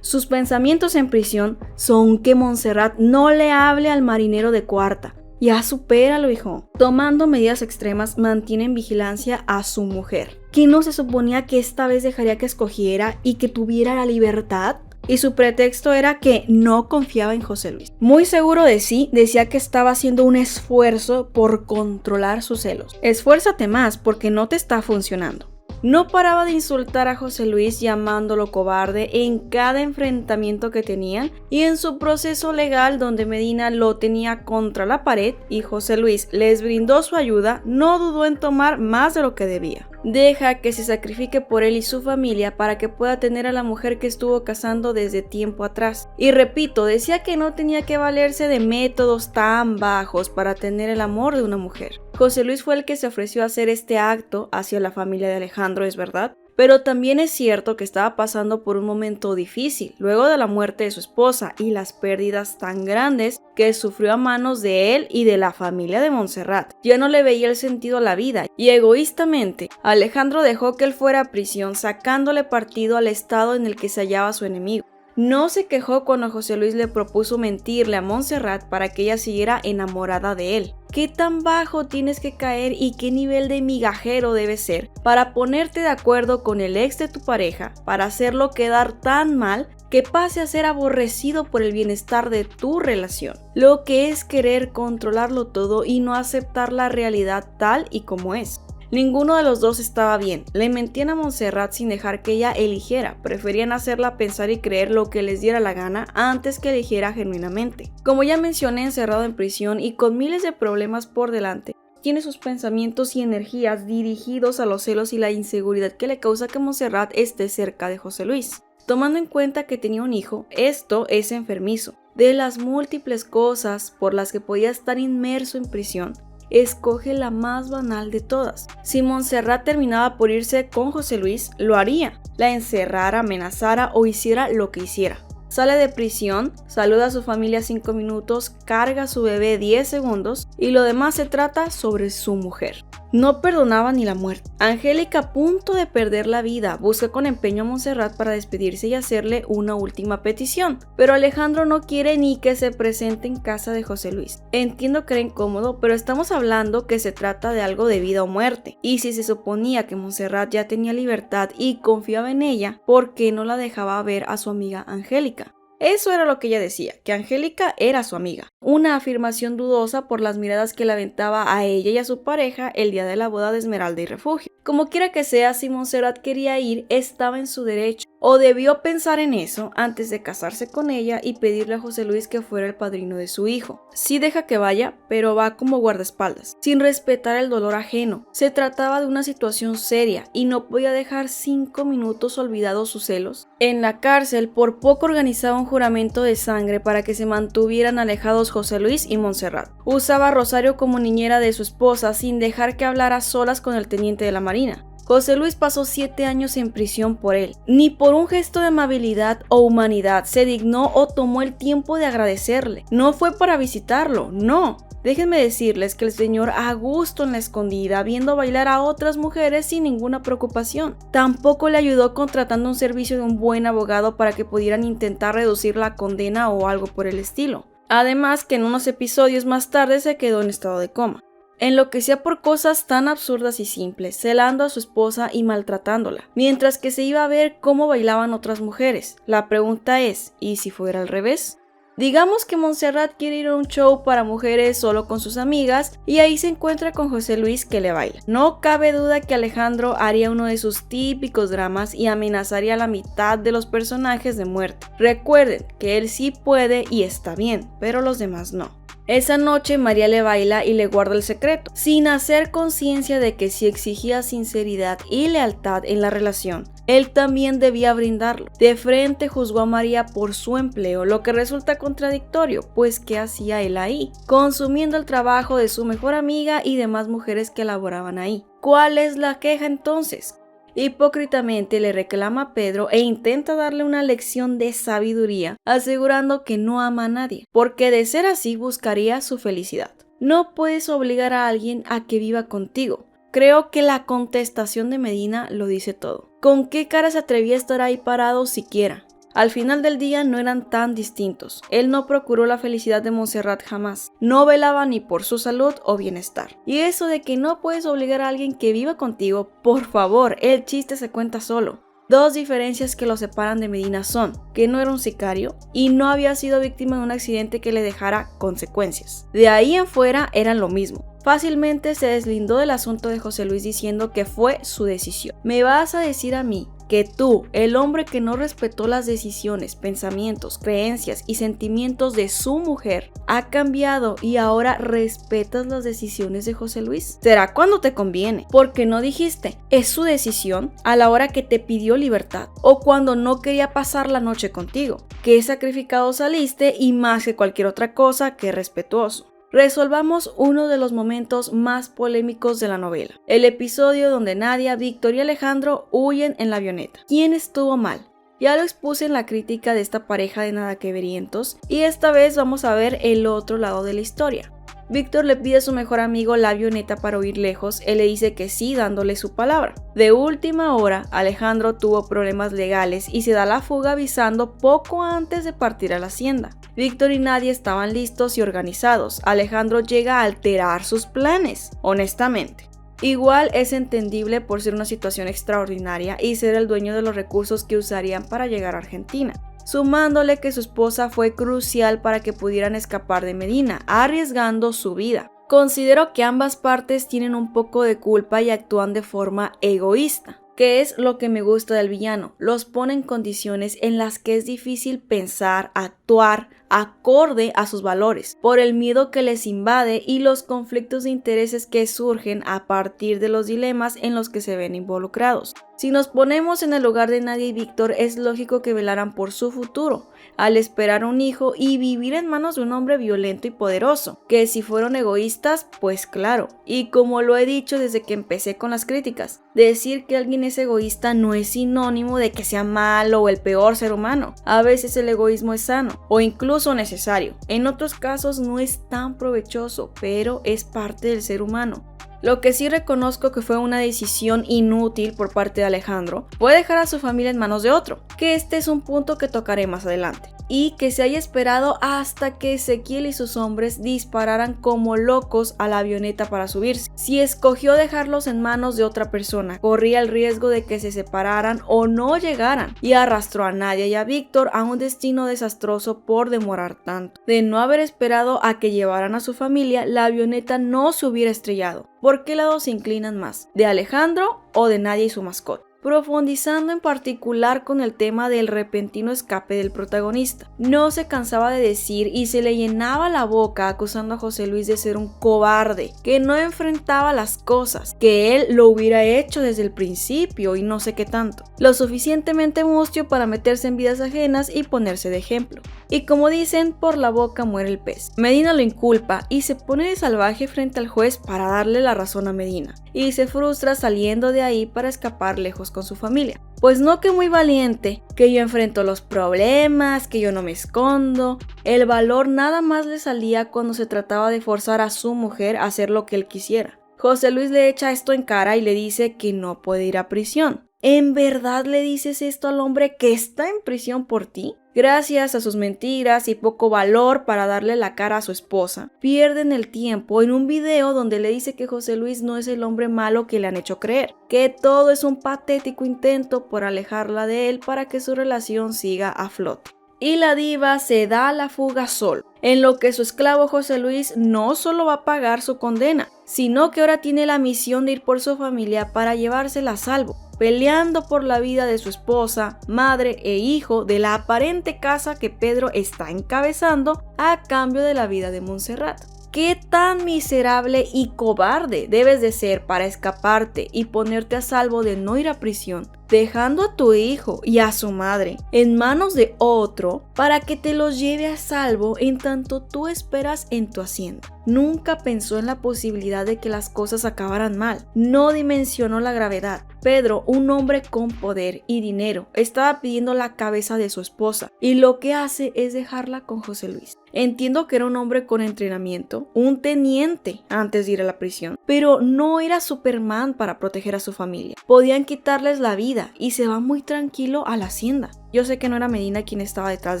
Sus pensamientos en prisión son que Montserrat no le hable al marinero de cuarta. Ya supéralo, hijo. Tomando medidas extremas, mantiene en vigilancia a su mujer. ¿Que no se suponía que esta vez dejaría que escogiera y que tuviera la libertad? Y su pretexto era que no confiaba en José Luis. Muy seguro de sí, decía que estaba haciendo un esfuerzo por controlar sus celos. Esfuérzate más porque no te está funcionando. No paraba de insultar a José Luis llamándolo cobarde en cada enfrentamiento que tenían y en su proceso legal donde Medina lo tenía contra la pared y José Luis les brindó su ayuda, no dudó en tomar más de lo que debía. Deja que se sacrifique por él y su familia para que pueda tener a la mujer que estuvo casando desde tiempo atrás. Y repito, decía que no tenía que valerse de métodos tan bajos para tener el amor de una mujer. José Luis fue el que se ofreció a hacer este acto hacia la familia de Alejandro, es verdad, pero también es cierto que estaba pasando por un momento difícil, luego de la muerte de su esposa y las pérdidas tan grandes que sufrió a manos de él y de la familia de Montserrat. Ya no le veía el sentido a la vida y egoístamente, Alejandro dejó que él fuera a prisión sacándole partido al estado en el que se hallaba su enemigo. No se quejó cuando José Luis le propuso mentirle a Montserrat para que ella siguiera enamorada de él. ¿Qué tan bajo tienes que caer y qué nivel de migajero debes ser para ponerte de acuerdo con el ex de tu pareja, para hacerlo quedar tan mal que pase a ser aborrecido por el bienestar de tu relación? Lo que es querer controlarlo todo y no aceptar la realidad tal y como es. Ninguno de los dos estaba bien. Le mentían a Montserrat sin dejar que ella eligiera. Preferían hacerla pensar y creer lo que les diera la gana antes que eligiera genuinamente. Como ya mencioné, encerrado en prisión y con miles de problemas por delante, tiene sus pensamientos y energías dirigidos a los celos y la inseguridad que le causa que Montserrat esté cerca de José Luis. Tomando en cuenta que tenía un hijo, esto es enfermizo. De las múltiples cosas por las que podía estar inmerso en prisión, escoge la más banal de todas. Si Montserrat terminaba por irse con José Luis, lo haría. La encerrara, amenazara o hiciera lo que hiciera. Sale de prisión, saluda a su familia 5 minutos, carga a su bebé 10 segundos y lo demás se trata sobre su mujer. No perdonaba ni la muerte. Angélica, a punto de perder la vida, busca con empeño a Montserrat para despedirse y hacerle una última petición, pero Alejandro no quiere ni que se presente en casa de José Luis. Entiendo que era incómodo, pero estamos hablando que se trata de algo de vida o muerte, y si se suponía que Montserrat ya tenía libertad y confiaba en ella, ¿por qué no la dejaba ver a su amiga Angélica? Eso era lo que ella decía, que Angélica era su amiga. Una afirmación dudosa por las miradas que le aventaba a ella y a su pareja el día de la boda de Esmeralda y Refugio. Como quiera que sea, si Montserrat quería ir, estaba en su derecho, o debió pensar en eso antes de casarse con ella y pedirle a José Luis que fuera el padrino de su hijo. Sí deja que vaya, pero va como guardaespaldas, sin respetar el dolor ajeno. Se trataba de una situación seria y no podía dejar 5 minutos olvidados sus celos. En la cárcel, por poco organizaba un juramento de sangre para que se mantuvieran alejados José Luis y Montserrat. Usaba a Rosario como niñera de su esposa sin dejar que hablara a solas con el teniente de la Marina. José Luis pasó 7 años en prisión por él. Ni por un gesto de amabilidad o humanidad se dignó o tomó el tiempo de agradecerle. No fue para visitarlo, no. Déjenme decirles que el señor a gusto en la escondida, viendo bailar a otras mujeres sin ninguna preocupación. Tampoco le ayudó contratando un servicio de un buen abogado para que pudieran intentar reducir la condena o algo por el estilo. Además que en unos episodios más tarde se quedó en estado de coma. Enloquecía por cosas tan absurdas y simples, celando a su esposa y maltratándola, mientras que se iba a ver cómo bailaban otras mujeres. La pregunta es, ¿y si fuera al revés? Digamos que Montserrat quiere ir a un show para mujeres solo con sus amigas y ahí se encuentra con José Luis que le baila. No cabe duda que Alejandro haría uno de sus típicos dramas y amenazaría a la mitad de los personajes de muerte. Recuerden que él sí puede y está bien, pero los demás no. Esa noche María le baila y le guarda el secreto, sin hacer conciencia de que si exigía sinceridad y lealtad en la relación, él también debía brindarlo. De frente juzgó a María por su empleo, lo que resulta contradictorio, pues ¿qué hacía él ahí? Consumiendo el trabajo de su mejor amiga y demás mujeres que laboraban ahí. ¿Cuál es la queja entonces? Hipócritamente le reclama a Pedro e intenta darle una lección de sabiduría, asegurando que no ama a nadie, porque de ser así buscaría su felicidad. No puedes obligar a alguien a que viva contigo. Creo que la contestación de Medina lo dice todo. ¿Con qué cara se atrevía a estar ahí parado siquiera? Al final del día no eran tan distintos. Él no procuró la felicidad de Montserrat jamás. No velaba ni por su salud o bienestar. Y eso de que no puedes obligar a alguien que viva contigo, por favor, el chiste se cuenta solo. Dos diferencias que lo separan de Medina son que no era un sicario y no había sido víctima de un accidente que le dejara consecuencias. De ahí en fuera eran lo mismo. Fácilmente se deslindó del asunto de José Luis diciendo que fue su decisión. ¿Me vas a decir a mí que tú, el hombre que no respetó las decisiones, pensamientos, creencias y sentimientos de su mujer, ha cambiado y ahora respetas las decisiones de José Luis? Será cuando te conviene, porque no dijiste, es su decisión a la hora que te pidió libertad, o cuando no quería pasar la noche contigo, que sacrificado saliste y más que cualquier otra cosa que respetuoso. Resolvamos uno de los momentos más polémicos de la novela, el episodio donde Nadia, Víctor y Alejandro huyen en la avioneta. ¿Quién estuvo mal? Ya lo expuse en la crítica de esta pareja de nadaqueverientos y esta vez vamos a ver el otro lado de la historia. Víctor le pide a su mejor amigo la avioneta para huir lejos, él le dice que sí dándole su palabra. De última hora, Alejandro tuvo problemas legales y se da la fuga avisando poco antes de partir a la hacienda. Víctor y Nadia estaban listos y organizados, Alejandro llega a alterar sus planes, honestamente. Igual es entendible por ser una situación extraordinaria y ser el dueño de los recursos que usarían para llegar a Argentina. Sumándole que su esposa fue crucial para que pudieran escapar de Medina, arriesgando su vida. Considero que ambas partes tienen un poco de culpa y actúan de forma egoísta, que es lo que me gusta del villano. Los pone en condiciones en las que es difícil pensar, actuar acorde a sus valores, por el miedo que les invade y los conflictos de intereses que surgen a partir de los dilemas en los que se ven involucrados. Si nos ponemos en el lugar de Nadia y Víctor, es lógico que velaran por su futuro, al esperar un hijo y vivir en manos de un hombre violento y poderoso, que si fueron egoístas, pues claro, y como lo he dicho desde que empecé con las críticas, decir que alguien es egoísta no es sinónimo de que sea malo o el peor ser humano. A veces el egoísmo es sano, o incluso necesario. En otros casos no es tan provechoso, pero es parte del ser humano. Lo que sí reconozco que fue una decisión inútil por parte de Alejandro fue dejar a su familia en manos de otro, que este es un punto que tocaré más adelante, y que se haya esperado hasta que Ezequiel y sus hombres dispararan como locos a la avioneta para subirse. Si escogió dejarlos en manos de otra persona, corría el riesgo de que se separaran o no llegaran, y arrastró a Nadia y a Víctor a un destino desastroso por demorar tanto. De no haber esperado a que llevaran a su familia, la avioneta no se hubiera estrellado. ¿Por qué lado se inclinan más? ¿De Alejandro o de Nadia y su mascota? Profundizando en particular con el tema del repentino escape del protagonista. No se cansaba de decir y se le llenaba la boca acusando a José Luis de ser un cobarde, que no enfrentaba las cosas, que él lo hubiera hecho desde el principio y no sé qué tanto. Lo suficientemente mustio para meterse en vidas ajenas y ponerse de ejemplo. Y como dicen, por la boca muere el pez. Medina lo inculpa y se pone de salvaje frente al juez para darle la razón a Medina. Y se frustra saliendo de ahí para escapar lejos con su familia. Pues no, que muy valiente, que yo enfrento los problemas, que yo no me escondo. El valor nada más le salía cuando se trataba de forzar a su mujer a hacer lo que él quisiera. José Luis le echa esto en cara y le dice que no puede ir a prisión. ¿En verdad le dices esto al hombre que está en prisión por ti? Gracias a sus mentiras y poco valor para darle la cara a su esposa, pierden el tiempo en un video donde le dice que José Luis no es el hombre malo que le han hecho creer, que todo es un patético intento por alejarla de él para que su relación siga a flote. Y la diva se da a la fuga solo, en lo que su esclavo José Luis no solo va a pagar su condena, sino que ahora tiene la misión de ir por su familia para llevársela a salvo, peleando por la vida de su esposa, madre e hijo de la aparente casa que Pedro está encabezando a cambio de la vida de Montserrat. ¿Qué tan miserable y cobarde debes de ser para escaparte y ponerte a salvo de no ir a prisión, dejando a tu hijo y a su madre en manos de otro para que te los lleve a salvo en tanto tú esperas en tu hacienda? Nunca pensó en la posibilidad de que las cosas acabaran mal. No dimensionó la gravedad. Pedro, un hombre con poder y dinero, estaba pidiendo la cabeza de su esposa y lo que hace es dejarla con José Luis. Entiendo que era un hombre con entrenamiento, un teniente antes de ir a la prisión, pero no era Superman para proteger a su familia. Podían quitarles la vida y se va muy tranquilo a la hacienda. Yo sé que no era Medina quien estaba detrás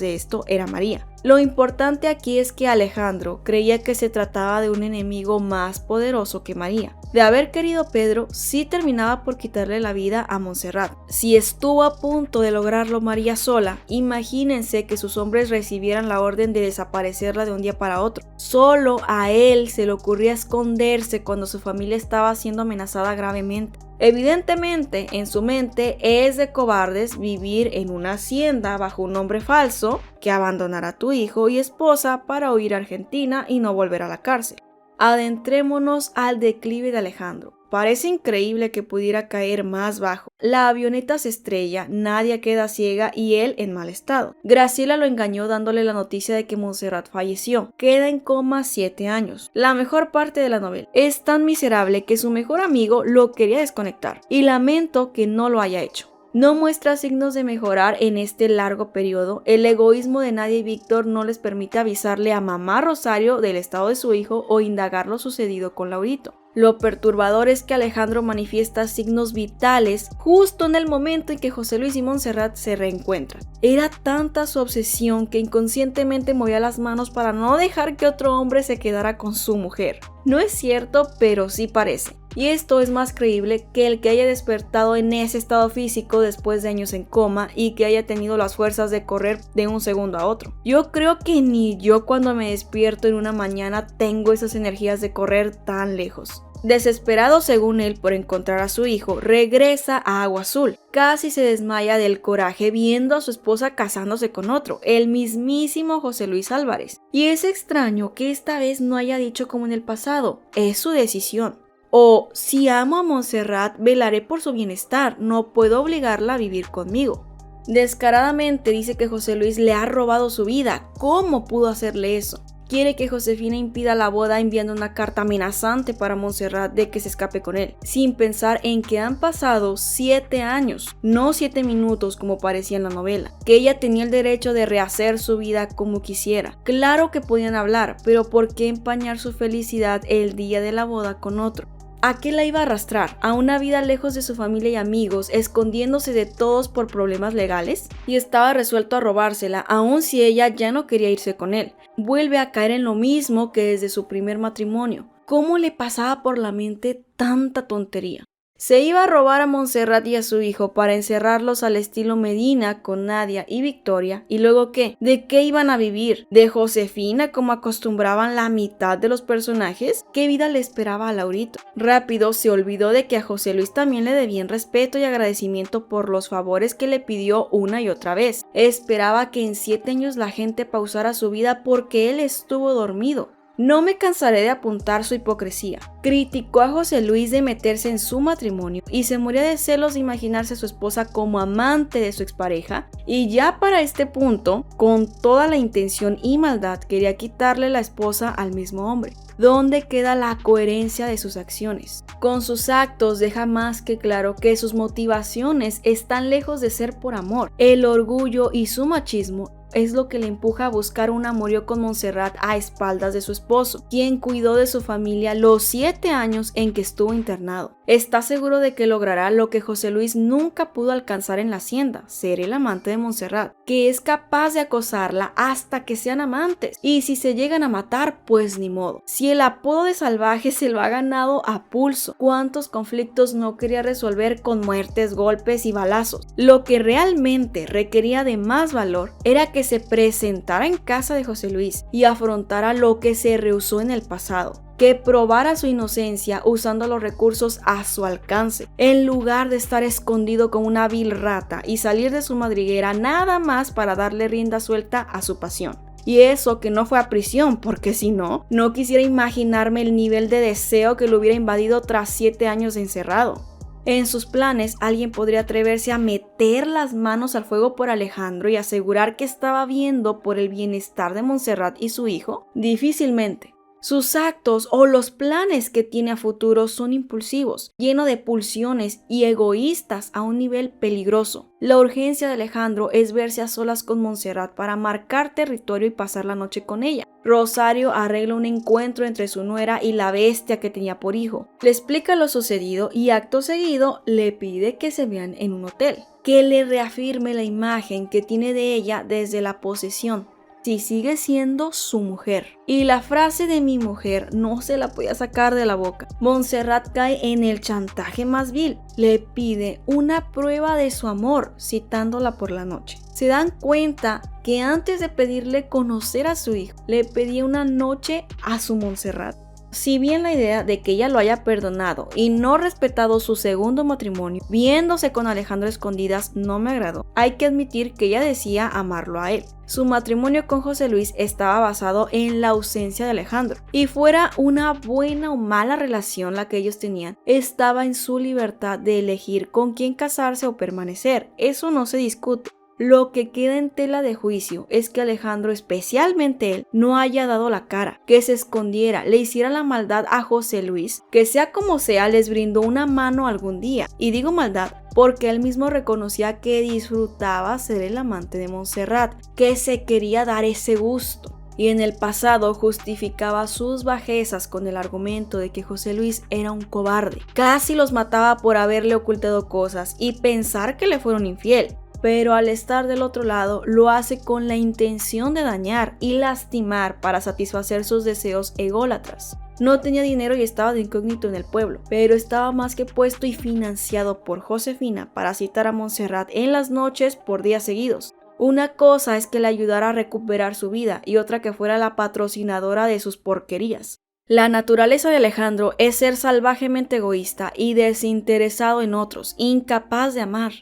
de esto, era María. Lo importante aquí es que Alejandro creía que se trataba de un enemigo más poderoso que María. De haber querido Pedro, sí terminaba por quitarle la vida a Montserrat. Si estuvo a punto de lograrlo María sola, imagínense que sus hombres recibieran la orden de desaparecerla de un día para otro. Solo a él se le ocurría esconderse cuando su familia estaba siendo amenazada gravemente. Evidentemente, en su mente es de cobardes vivir en una hacienda bajo un nombre falso, que abandonar a tu hijo y esposa para huir a Argentina y no volver a la cárcel. Adentrémonos al declive de Alejandro. Parece increíble que pudiera caer más bajo. La avioneta se estrella, Nadia queda ciega y él en mal estado. Graciela lo engañó dándole la noticia de que Montserrat falleció. Queda en coma 7 años. La mejor parte de la novela. Es tan miserable que su mejor amigo lo quería desconectar. Y lamento que no lo haya hecho. No muestra signos de mejorar en este largo periodo. El egoísmo de Nadia y Víctor no les permite avisarle a mamá Rosario del estado de su hijo o indagar lo sucedido con Laurito. Lo perturbador es que Alejandro manifiesta signos vitales justo en el momento en que José Luis y Montserrat se reencuentran. Era tanta su obsesión que inconscientemente movía las manos para no dejar que otro hombre se quedara con su mujer. No es cierto, pero sí parece. Y esto es más creíble que el que haya despertado en ese estado físico después de años en coma y que haya tenido las fuerzas de correr de un segundo a otro. Yo creo que ni yo cuando me despierto en una mañana tengo esas energías de correr tan lejos. Desesperado según él por encontrar a su hijo, regresa a Agua Azul. Casi se desmaya del coraje viendo a su esposa casándose con otro, el mismísimo José Luis Álvarez. Y es extraño que esta vez no haya dicho como en el pasado, es su decisión. O, si amo a Montserrat, velaré por su bienestar, no puedo obligarla a vivir conmigo. Descaradamente dice que José Luis le ha robado su vida. ¿Cómo pudo hacerle eso? Quiere que Josefina impida la boda enviando una carta amenazante para Montserrat de que se escape con él, sin pensar en que han pasado 7 años, no 7 minutos como parecía en la novela, que ella tenía el derecho de rehacer su vida como quisiera. Claro que podían hablar, pero ¿por qué empañar su felicidad el día de la boda con otro? ¿A qué la iba a arrastrar? ¿A una vida lejos de su familia y amigos, escondiéndose de todos por problemas legales? Y estaba resuelto a robársela, aun si ella ya no quería irse con él. Vuelve a caer en lo mismo que desde su primer matrimonio. ¿Cómo le pasaba por la mente tanta tontería? Se iba a robar a Montserrat y a su hijo para encerrarlos al estilo Medina con Nadia y Victoria. ¿Y luego qué? ¿De qué iban a vivir? ¿De Josefina como acostumbraban la mitad de los personajes? ¿Qué vida le esperaba a Laurito? Rápido se olvidó de que a José Luis también le debían respeto y agradecimiento por los favores que le pidió una y otra vez. Esperaba que en 7 años la gente pausara su vida porque él estuvo dormido. No me cansaré de apuntar su hipocresía. Criticó a José Luis de meterse en su matrimonio y se moría de celos de imaginarse a su esposa como amante de su expareja, y ya para este punto, con toda la intención y maldad, quería quitarle la esposa al mismo hombre. ¿Dónde queda la coherencia de sus acciones? Con sus actos deja más que claro que sus motivaciones están lejos de ser por amor. El orgullo y su machismo es lo que le empuja a buscar un amorío con Montserrat a espaldas de su esposo, quien cuidó de su familia los 7 años en que estuvo internado. Está seguro de que logrará lo que José Luis nunca pudo alcanzar en la hacienda, ser el amante de Montserrat, que es capaz de acosarla hasta que sean amantes, y si se llegan a matar, pues ni modo. Si el apodo de salvaje se lo ha ganado a pulso, ¿cuántos conflictos no quería resolver con muertes, golpes y balazos? Lo que realmente requería de más valor era que se presentara en casa de José Luis y afrontara lo que se rehusó en el pasado, que probara su inocencia usando los recursos a su alcance, en lugar de estar escondido como una vil rata y salir de su madriguera nada más para darle rienda suelta a su pasión. Y eso que no fue a prisión, porque si no, no quisiera imaginarme el nivel de deseo que lo hubiera invadido tras 7 años de encerrado. En sus planes, alguien podría atreverse a meter las manos al fuego por Alejandro y asegurar que estaba viendo por el bienestar de Montserrat y su hijo. Difícilmente. Sus actos o los planes que tiene a futuro son impulsivos, llenos de pulsiones y egoístas a un nivel peligroso. La urgencia de Alejandro es verse a solas con Montserrat para marcar territorio y pasar la noche con ella. Rosario arregla un encuentro entre su nuera y la bestia que tenía por hijo. Le explica lo sucedido y acto seguido le pide que se vean en un hotel, que le reafirme la imagen que tiene de ella desde la posesión, si sigue siendo su mujer. Y la frase de mi mujer no se la podía sacar de la boca. Montserrat cae en el chantaje más vil. Le pide una prueba de su amor, citándola por la noche. Se dan cuenta que antes de pedirle conocer a su hijo, le pedía una noche a su Montserrat. Si bien la idea de que ella lo haya perdonado y no respetado su segundo matrimonio, viéndose con Alejandro a escondidas, no me agradó, hay que admitir que ella decía amarlo a él. Su matrimonio con José Luis estaba basado en la ausencia de Alejandro, y fuera una buena o mala relación la que ellos tenían, estaba en su libertad de elegir con quién casarse o permanecer. Eso no se discute. Lo que queda en tela de juicio es que Alejandro, especialmente él, no haya dado la cara, que se escondiera, le hiciera la maldad a José Luis, que sea como sea les brindó una mano algún día. Y digo maldad porque él mismo reconocía que disfrutaba ser el amante de Montserrat, que se quería dar ese gusto. Y en el pasado justificaba sus bajezas con el argumento de que José Luis era un cobarde. Casi los mataba por haberle ocultado cosas y pensar que le fueron infiel. Pero al estar del otro lado lo hace con la intención de dañar y lastimar para satisfacer sus deseos ególatras. No tenía dinero y estaba de incógnito en el pueblo, pero estaba más que puesto y financiado por Josefina para citar a Montserrat en las noches por días seguidos. Una cosa es que le ayudara a recuperar su vida y otra que fuera la patrocinadora de sus porquerías. La naturaleza de Alejandro es ser salvajemente egoísta y desinteresado en otros, incapaz de amar.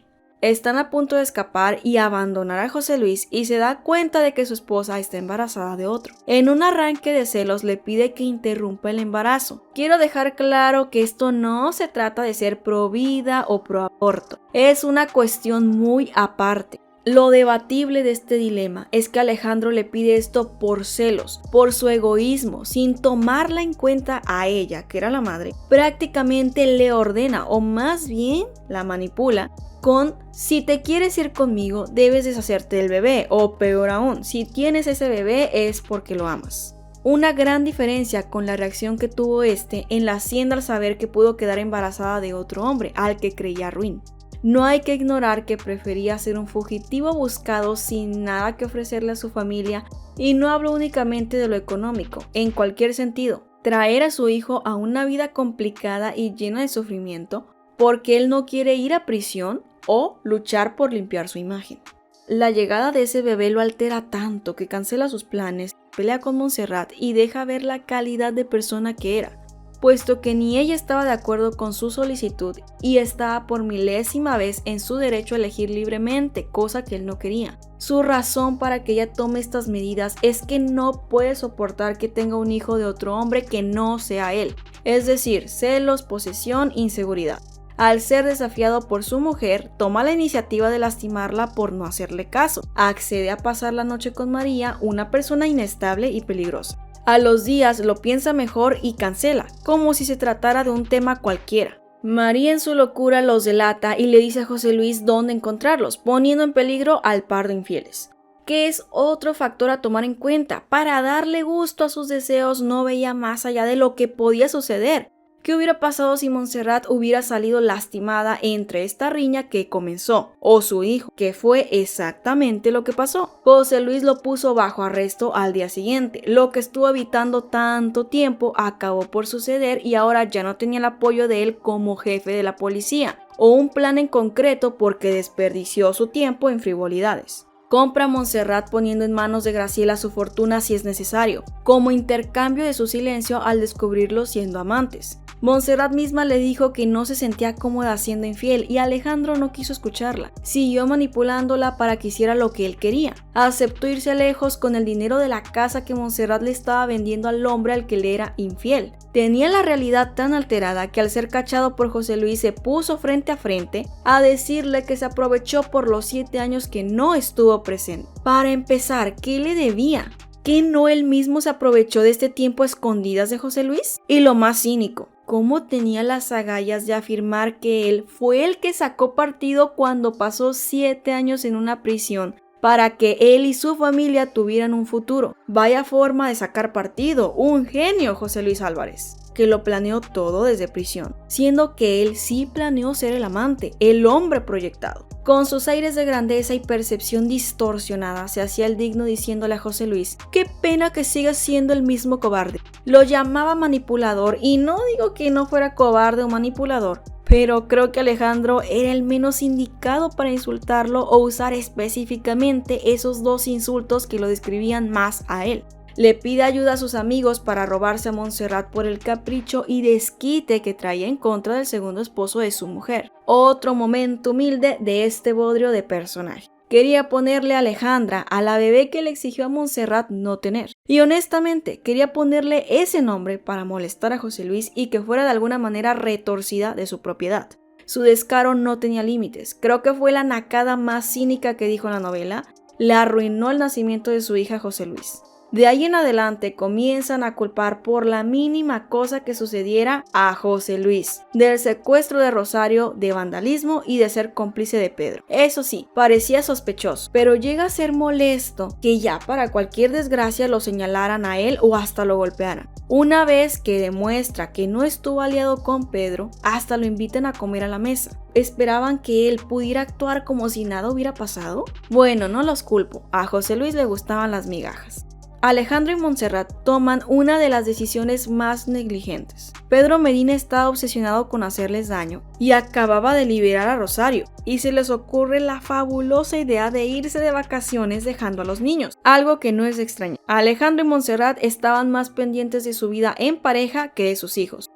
Están a punto de escapar y abandonar a José Luis y se da cuenta de que su esposa está embarazada de otro. En un arranque de celos le pide que interrumpa el embarazo. Quiero dejar claro que esto no se trata de ser pro vida o pro aborto. Es una cuestión muy aparte. Lo debatible de este dilema es que Alejandro le pide esto por celos, por su egoísmo, sin tomarla en cuenta a ella, que era la madre. Prácticamente le ordena, o más bien la manipula, con si te quieres ir conmigo debes deshacerte del bebé, o peor aún, si tienes ese bebé es porque lo amas. Una gran diferencia con la reacción que tuvo en la hacienda al saber que pudo quedar embarazada de otro hombre al que creía ruin. No hay que ignorar que prefería ser un fugitivo buscado sin nada que ofrecerle a su familia, y no hablo únicamente de lo económico, en cualquier sentido, traer a su hijo a una vida complicada y llena de sufrimiento porque él no quiere ir a prisión o luchar por limpiar su imagen. La llegada de ese bebé lo altera tanto que cancela sus planes, pelea con Montserrat y deja ver la calidad de persona que era. puesto que ni ella estaba de acuerdo con su solicitud y estaba por milésima vez en su derecho a elegir libremente, cosa que él no quería. Su razón para que ella tome estas medidas es que no puede soportar que tenga un hijo de otro hombre que no sea él, es decir, celos, posesión, inseguridad. Al ser desafiado por su mujer, toma la iniciativa de lastimarla por no hacerle caso. Accede a pasar la noche con María, una persona inestable y peligrosa. A los días lo piensa mejor y cancela, como si se tratara de un tema cualquiera. María en su locura los delata y le dice a José Luis dónde encontrarlos, poniendo en peligro al par de infieles. Que es otro factor a tomar en cuenta. Para darle gusto a sus deseos no veía más allá de lo que podía suceder. ¿Qué hubiera pasado si Montserrat hubiera salido lastimada entre esta riña que comenzó? O su hijo, que fue exactamente lo que pasó. José Luis lo puso bajo arresto al día siguiente. Lo que estuvo evitando tanto tiempo acabó por suceder y ahora ya no tenía el apoyo de él como jefe de la policía, o un plan en concreto porque desperdició su tiempo en frivolidades. Compra a Montserrat poniendo en manos de Graciela su fortuna si es necesario, como intercambio de su silencio al descubrirlos siendo amantes. Montserrat misma le dijo que no se sentía cómoda siendo infiel y Alejandro no quiso escucharla. Siguió manipulándola para que hiciera lo que él quería. Aceptó irse lejos con el dinero de la casa que Montserrat le estaba vendiendo al hombre al que le era infiel. Tenía la realidad tan alterada que al ser cachado por José Luis se puso frente a frente a decirle que se aprovechó por los 7 años que no estuvo presente. Para empezar, ¿qué le debía? ¿Que no él mismo se aprovechó de este tiempo a escondidas de José Luis? Y lo más cínico, ¿cómo tenía las agallas de afirmar que él fue el que sacó partido cuando pasó 7 años en una prisión para que él y su familia tuvieran un futuro? Vaya forma de sacar partido, un genio José Luis Álvarez, que lo planeó todo desde prisión, siendo que él sí planeó ser el amante, el hombre proyectado. Con sus aires de grandeza y percepción distorsionada, se hacía el digno diciéndole a José Luis: qué pena que sigas siendo el mismo cobarde. Lo llamaba manipulador y no digo que no fuera cobarde o manipulador, pero creo que Alejandro era el menos indicado para insultarlo o usar específicamente esos dos insultos que lo describían más a él. Le pide ayuda a sus amigos para robarse a Montserrat por el capricho y desquite que traía en contra del segundo esposo de su mujer. Otro momento humilde de este bodrio de personaje. Quería ponerle a Alejandra, a la bebé que le exigió a Montserrat no tener. Y honestamente, quería ponerle ese nombre para molestar a José Luis y que fuera de alguna manera retorcida de su propiedad. Su descaro no tenía límites. Creo que fue la nacada más cínica que dijo en la novela. Le arruinó el nacimiento de su hija José Luis. De ahí en adelante comienzan a culpar por la mínima cosa que sucediera a José Luis, del secuestro de Rosario, de vandalismo y de ser cómplice de Pedro. Eso sí, parecía sospechoso, pero llega a ser molesto que ya para cualquier desgracia lo señalaran a él o hasta lo golpearan. Una vez que demuestra que no estuvo aliado con Pedro, hasta lo invitan a comer a la mesa. ¿Esperaban que él pudiera actuar como si nada hubiera pasado? Bueno, no los culpo, a José Luis le gustaban las migajas. Alejandro y Montserrat toman una de las decisiones más negligentes. Pedro Medina estaba obsesionado con hacerles daño y acababa de liberar a Rosario, y se les ocurre la fabulosa idea de irse de vacaciones dejando a los niños, algo que no es extraño. Alejandro y Montserrat estaban más pendientes de su vida en pareja que de sus hijos.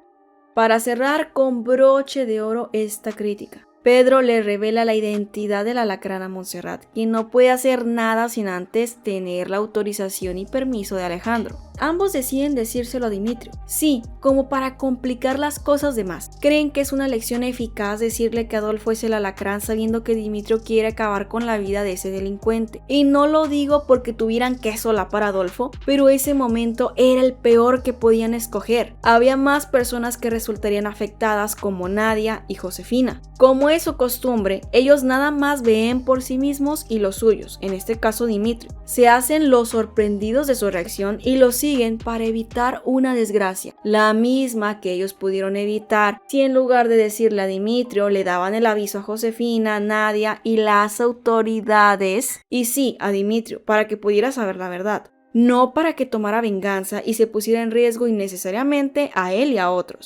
Para cerrar con broche de oro esta crítica, Pedro le revela la identidad del alacrán a Montserrat, quien no puede hacer nada sin antes tener la autorización y permiso de Alejandro. Ambos deciden decírselo a Dimitrio. Sí, como para complicar las cosas de más. Creen que es una lección eficaz decirle que Adolfo es el alacrán sabiendo que Dimitrio quiere acabar con la vida de ese delincuente. Y no lo digo porque tuvieran que solapar a Adolfo, pero ese momento era el peor que podían escoger. Había más personas que resultarían afectadas como Nadia y Josefina. Como es su costumbre, ellos nada más ven por sí mismos y los suyos, en este caso Dimitrio. Se hacen los sorprendidos de su reacción y lo siguen para evitar una desgracia, la misma que ellos pudieron evitar si en lugar de decirle a Dimitrio le daban el aviso a Josefina, Nadia y las autoridades, y sí, a Dimitrio, para que pudiera saber la verdad, no para que tomara venganza y se pusiera en riesgo innecesariamente a él y a otros.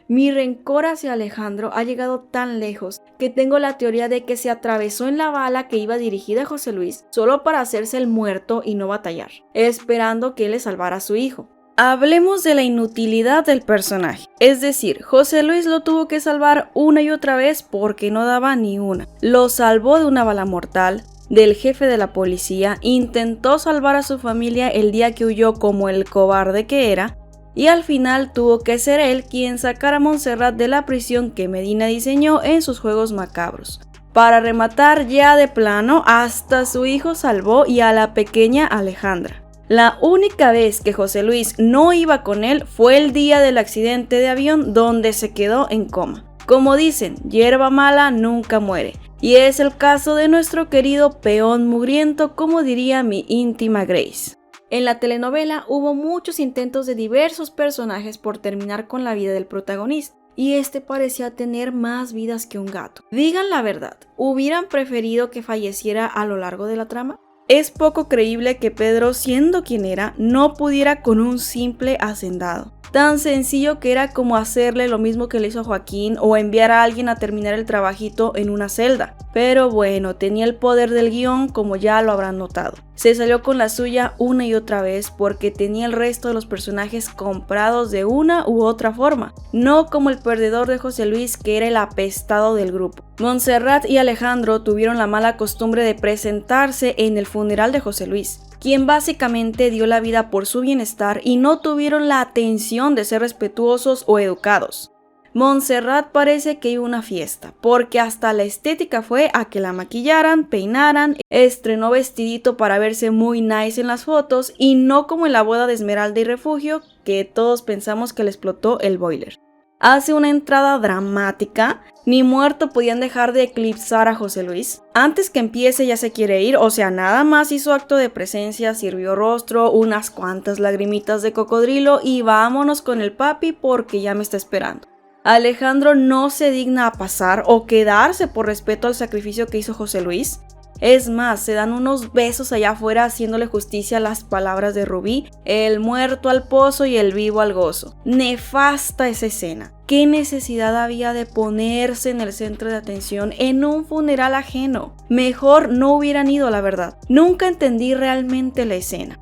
Mi rencor hacia Alejandro ha llegado tan lejos que tengo la teoría de que se atravesó en la bala que iba dirigida a José Luis solo para hacerse el muerto y no batallar, esperando que él le salvara a su hijo. Hablemos de la inutilidad del personaje, es decir, José Luis lo tuvo que salvar una y otra vez porque no daba ni una. Lo salvó de una bala mortal, del jefe de la policía, intentó salvar a su familia el día que huyó como el cobarde que era, y al final tuvo que ser él quien sacara a Montserrat de la prisión que Medina diseñó en sus juegos macabros. Para rematar ya de plano, hasta su hijo salvó y a la pequeña Alejandra. La única vez que José Luis no iba con él fue el día del accidente de avión donde se quedó en coma. Como dicen, hierba mala nunca muere. Y es el caso de nuestro querido peón mugriento, como diría mi íntima Grace. En la telenovela hubo muchos intentos de diversos personajes por terminar con la vida del protagonista. Y este parecía tener más vidas que un gato. Digan la verdad, ¿hubieran preferido que falleciera a lo largo de la trama? Es poco creíble que Pedro, siendo quien era, no pudiera con un simple hacendado. Tan sencillo que era como hacerle lo mismo que le hizo a Joaquín o enviar a alguien a terminar el trabajito en una celda. Pero bueno, tenía el poder del guión, como ya lo habrán notado. Se salió con la suya una y otra vez porque tenía el resto de los personajes comprados de una u otra forma, no como el perdedor de José Luis, que era el apestado del grupo. Montserrat y Alejandro tuvieron la mala costumbre de presentarse en el funeral de José Luis, quien básicamente dio la vida por su bienestar, y no tuvieron la atención de ser respetuosos o educados. Montserrat parece que iba a una fiesta, porque hasta la estética fue a que la maquillaran, peinaran, estrenó vestidito para verse muy nice en las fotos, y no como en la boda de Esmeralda y Refugio, que todos pensamos que le explotó el boiler. Hace una entrada dramática, ni muerto podían dejar de eclipsar a José Luis. Antes que empiece ya se quiere ir, o sea, nada más hizo acto de presencia, sirvió rostro, unas cuantas lagrimitas de cocodrilo y vámonos con el papi porque ya me está esperando. Alejandro no se digna a pasar o quedarse por respeto al sacrificio que hizo José Luis. Es más, se dan unos besos allá afuera haciéndole justicia a las palabras de Rubí, el muerto al pozo y el vivo al gozo. Nefasta esa escena. ¿Qué necesidad había de ponerse en el centro de atención en un funeral ajeno? Mejor no hubieran ido, la verdad. Nunca entendí realmente la escena.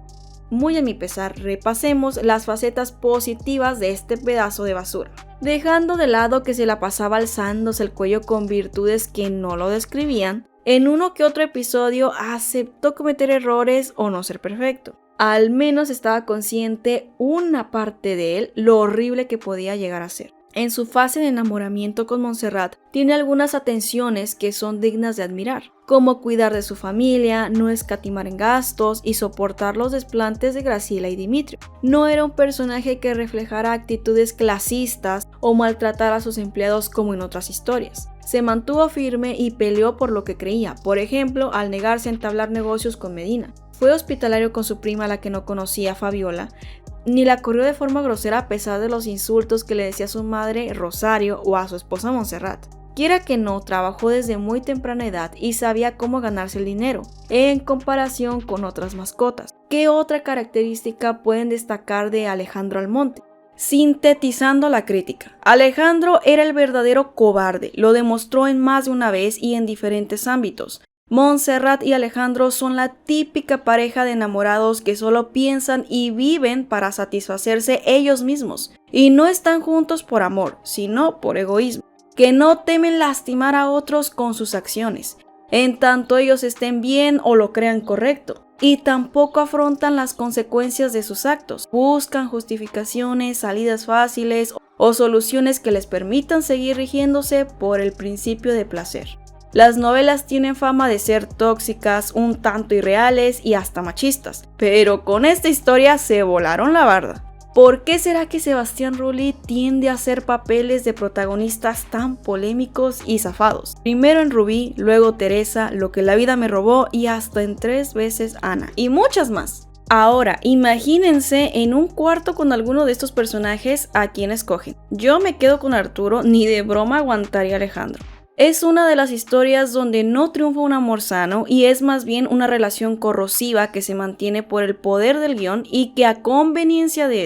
Muy a mi pesar, repasemos las facetas positivas de este pedazo de basura. Dejando de lado que se la pasaba alzándose el cuello con virtudes que no lo describían, en uno que otro episodio aceptó cometer errores o no ser perfecto. Al menos estaba consciente una parte de él lo horrible que podía llegar a ser. En su fase de enamoramiento con Montserrat, tiene algunas atenciones que son dignas de admirar, como cuidar de su familia, no escatimar en gastos y soportar los desplantes de Graciela y Dimitrio. No era un personaje que reflejara actitudes clasistas o maltratara a sus empleados como en otras historias. Se mantuvo firme y peleó por lo que creía, por ejemplo, al negarse a entablar negocios con Medina. Fue hospitalario con su prima, la que no conocía, Fabiola, ni la corrió de forma grosera a pesar de los insultos que le decía a su madre Rosario o a su esposa Montserrat. Quiera que no, trabajó desde muy temprana edad y sabía cómo ganarse el dinero, en comparación con otras mascotas. ¿Qué otra característica pueden destacar de Alejandro Almonte? Sintetizando la crítica, Alejandro era el verdadero cobarde, lo demostró en más de una vez y en diferentes ámbitos. Montserrat y Alejandro son la típica pareja de enamorados que solo piensan y viven para satisfacerse ellos mismos, y no están juntos por amor, sino por egoísmo, que no temen lastimar a otros con sus acciones, en tanto ellos estén bien o lo crean correcto, y tampoco afrontan las consecuencias de sus actos, buscan justificaciones, salidas fáciles o soluciones que les permitan seguir rigiéndose por el principio de placer. Las novelas tienen fama de ser tóxicas, un tanto irreales y hasta machistas, pero con esta historia se volaron la barda. ¿Por qué será que Sebastián Rulli tiende a hacer papeles de protagonistas tan polémicos y zafados? Primero en Rubí, luego Teresa, Lo que la vida me robó y hasta en 3 veces Ana, y muchas más. Ahora, imagínense en un cuarto con alguno de estos personajes, ¿a quién escogen? Yo me quedo con Arturo, ni de broma aguantaría a Alejandro. Es una de las historias donde no triunfa un amor sano y es más bien una relación corrosiva que se mantiene por el poder del guión y que a conveniencia de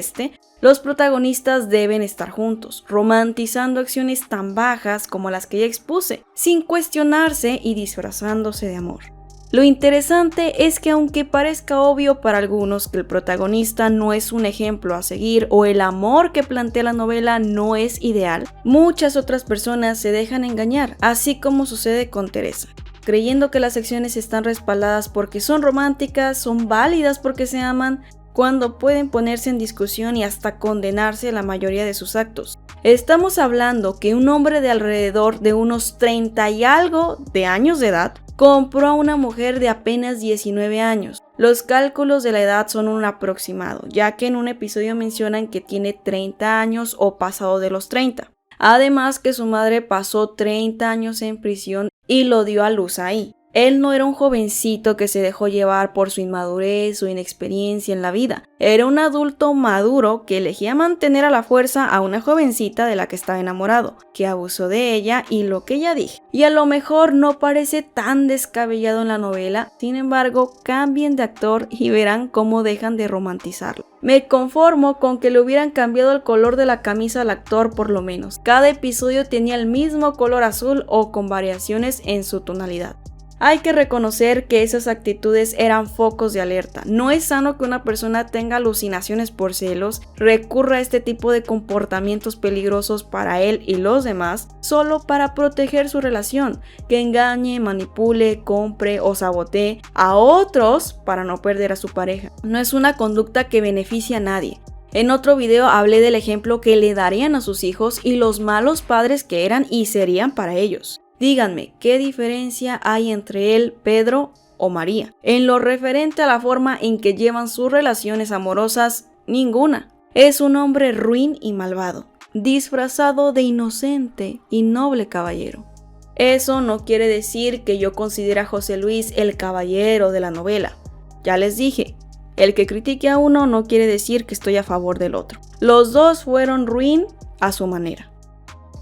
los protagonistas deben estar juntos, romantizando acciones tan bajas como las que ya expuse, sin cuestionarse y disfrazándose de amor. Lo interesante es que aunque parezca obvio para algunos que el protagonista no es un ejemplo a seguir o el amor que plantea la novela no es ideal, muchas otras personas se dejan engañar, así como sucede con Teresa, creyendo que las secciones están respaldadas porque son románticas, son válidas porque se aman, cuando pueden ponerse en discusión y hasta condenarse la mayoría de sus actos. Estamos hablando que un hombre de alrededor de unos 30 y algo de años de edad compró a una mujer de apenas 19 años. Los cálculos de la edad son un aproximado, ya que en un episodio mencionan que tiene 30 años o pasado de los 30. Además que su madre pasó 30 años en prisión y lo dio a luz ahí. Él no era un jovencito que se dejó llevar por su inmadurez o inexperiencia en la vida. Era un adulto maduro que elegía mantener a la fuerza a una jovencita de la que estaba enamorado, que abusó de ella y lo que ella dije. Y a lo mejor no parece tan descabellado en la novela, sin embargo, cambien de actor y verán cómo dejan de romantizarlo. Me conformo con que le hubieran cambiado el color de la camisa al actor por lo menos. Cada episodio tenía el mismo color azul o con variaciones en su tonalidad. Hay que reconocer que esas actitudes eran focos de alerta. No es sano que una persona tenga alucinaciones por celos, recurra a este tipo de comportamientos peligrosos para él y los demás, solo para proteger su relación, que engañe, manipule, compre o sabotee a otros para no perder a su pareja. No es una conducta que beneficie a nadie. En otro video hablé del ejemplo que le darían a sus hijos y los malos padres que eran y serían para ellos. Díganme, ¿qué diferencia hay entre él, Pedro o María? En lo referente a la forma en que llevan sus relaciones amorosas, ninguna. Es un hombre ruin y malvado, disfrazado de inocente y noble caballero. Eso no quiere decir que yo considere a José Luis el caballero de la novela. Ya les dije, el que critique a uno no quiere decir que estoy a favor del otro. Los dos fueron ruin a su manera.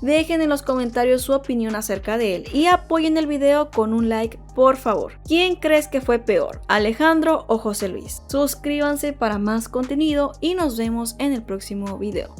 Dejen en los comentarios su opinión acerca de él y apoyen el video con un like, por favor. ¿Quién crees que fue peor, Alejandro o José Luis? Suscríbanse para más contenido y nos vemos en el próximo video.